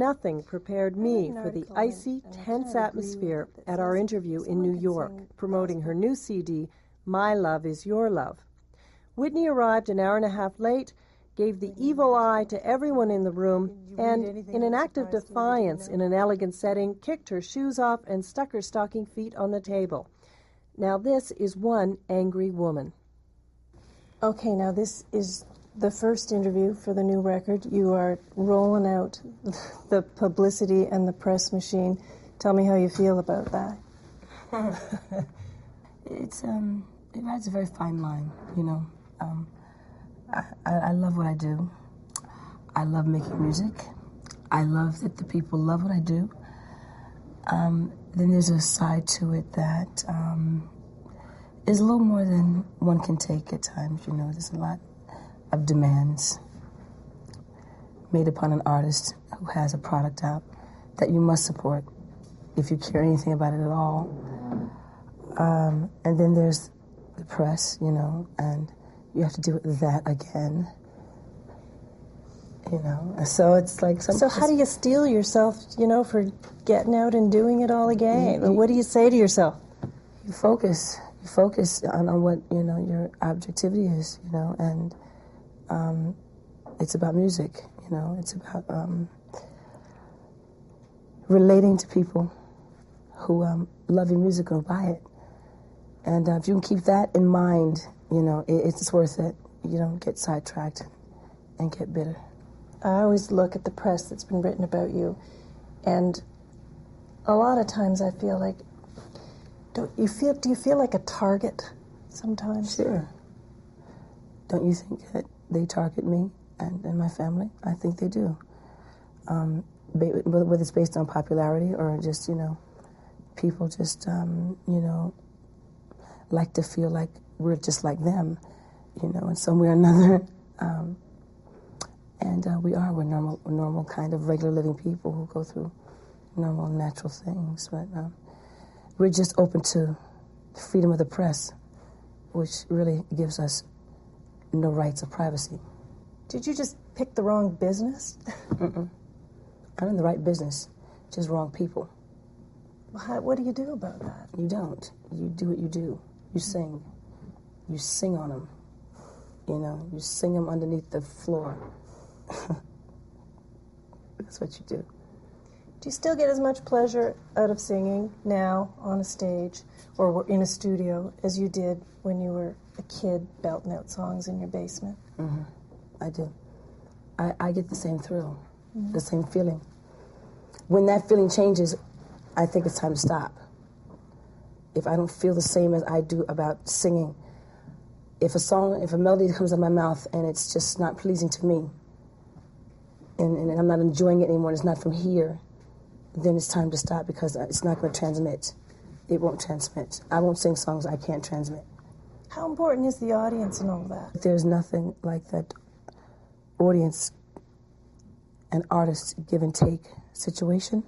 nothing prepared me for the icy, tense atmosphere at our interview in New York, promoting her new CD, My Love Is Your Love. Whitney arrived an hour and a half late, gave the evil eye to everyone in the room, and, in an act of defiance in an elegant setting, kicked her shoes off and stuck her stocking feet on the table. Now this is one angry woman. Okay, now this is the first interview for the new record. You are rolling out the publicity and the press machine. Tell me how you feel about that. It rides a very fine line, you know. I love what I do. I love making music. I love that the people love what I do. Then there's a side to it that is a little more than one can take at times, you know. There's a lot of demands made upon an artist who has a product out that you must support if you care anything about it at all. And then there's the press, you know, and you have to deal with that again, you know. So it's like... So how do you steel yourself, you know, for getting out and doing it all again? What do you say to yourself? You focus. You focus on what, you know, your objectivity is, you know, and it's about music, you know. It's about relating to people who love your music and buy it. And if you can keep that in mind, you know, it's worth it. You don't get sidetracked and get bitter. I always look at the press that's been written about you, and a lot of times I feel like, do you feel like a target sometimes? Sure. Don't you think that they target me and my family? I think they do. Whether it's based on popularity or just, you know, people just, you know, like to feel like we're just like them, you know, in some way or another. We're normal kind of regular living people who go through normal, natural things. But we're just open to the freedom of the press, which really gives us no rights of privacy. Did you just pick the wrong business? I'm in the right business, just wrong people. What do you do about that? You don't. You do what you do. You sing. You sing on them. You know, you sing them underneath the floor. That's what you do. Do you still get as much pleasure out of singing now on a stage or in a studio as you did when you were a kid belting out songs in your basement? Mm-hmm. I do. I get the same thrill, the same feeling. When that feeling changes, I think it's time to stop. If I don't feel the same as I do about singing, if a melody comes out of my mouth and it's just not pleasing to me, and I'm not enjoying it anymore, and it's not from here, then it's time to stop because it's not going to transmit. It won't transmit. I won't sing songs I can't transmit. How important is the audience and all that? There's nothing like that audience and artist give and take situation.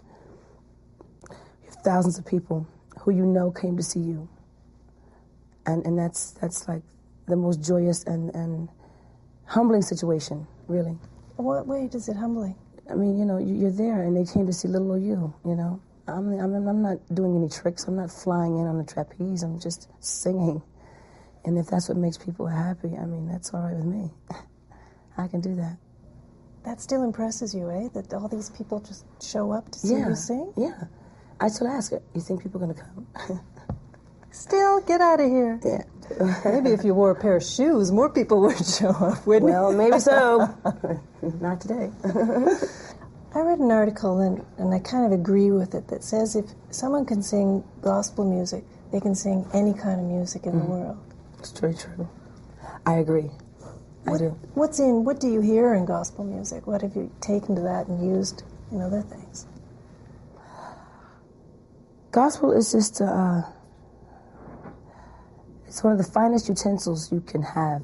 You have thousands of people who you know came to see you. And that's like the most joyous and humbling situation, really. What way does it humbling? I mean, you know, you're there and they came to see little old you, you know. I'm not doing any tricks. I'm not flying in on a trapeze. I'm just singing. And if that's what makes people happy, I mean, that's all right with me. I can do that. That still impresses you, eh? That all these people just show up to see you sing? Yeah. I still ask her, you think people are going to come? Still, get out of here. Yeah. Maybe if you wore a pair of shoes, more people would show up, wouldn't it? Well, maybe so. Not today. I read an article, and I kind of agree with it, that says if someone can sing gospel music, they can sing any kind of music in the world. It's very true. I agree. I do. What do you hear in gospel music? What have you taken to that and used in other things? Gospel is just it's one of the finest utensils you can have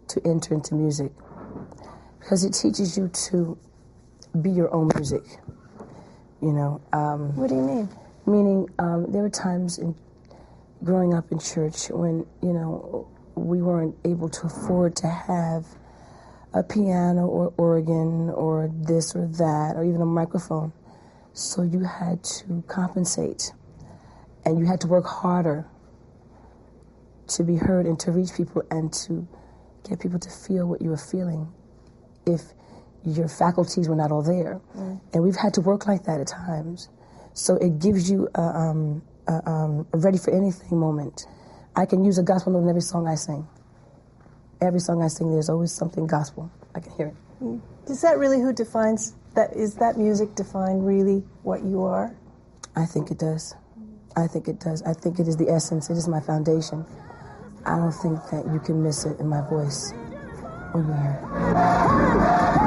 to enter into music because it teaches you to be your own music, you know. What do you mean? Meaning there were times growing up in church when, you know, we weren't able to afford to have a piano or organ or this or that or even a microphone. So you had to compensate, and you had to work harder to be heard and to reach people and to get people to feel what you were feeling if your faculties were not all there. And we've had to work like that at times. So it gives you a ready for anything moment. I can use a gospel note in every song I sing. Every song I sing, there's always something gospel. I can hear it. Is that really who defines that? Is that music define really what you are? I think it does. I think it does. I think it is the essence. It is my foundation. I don't think that you can miss it in my voice when you hear it.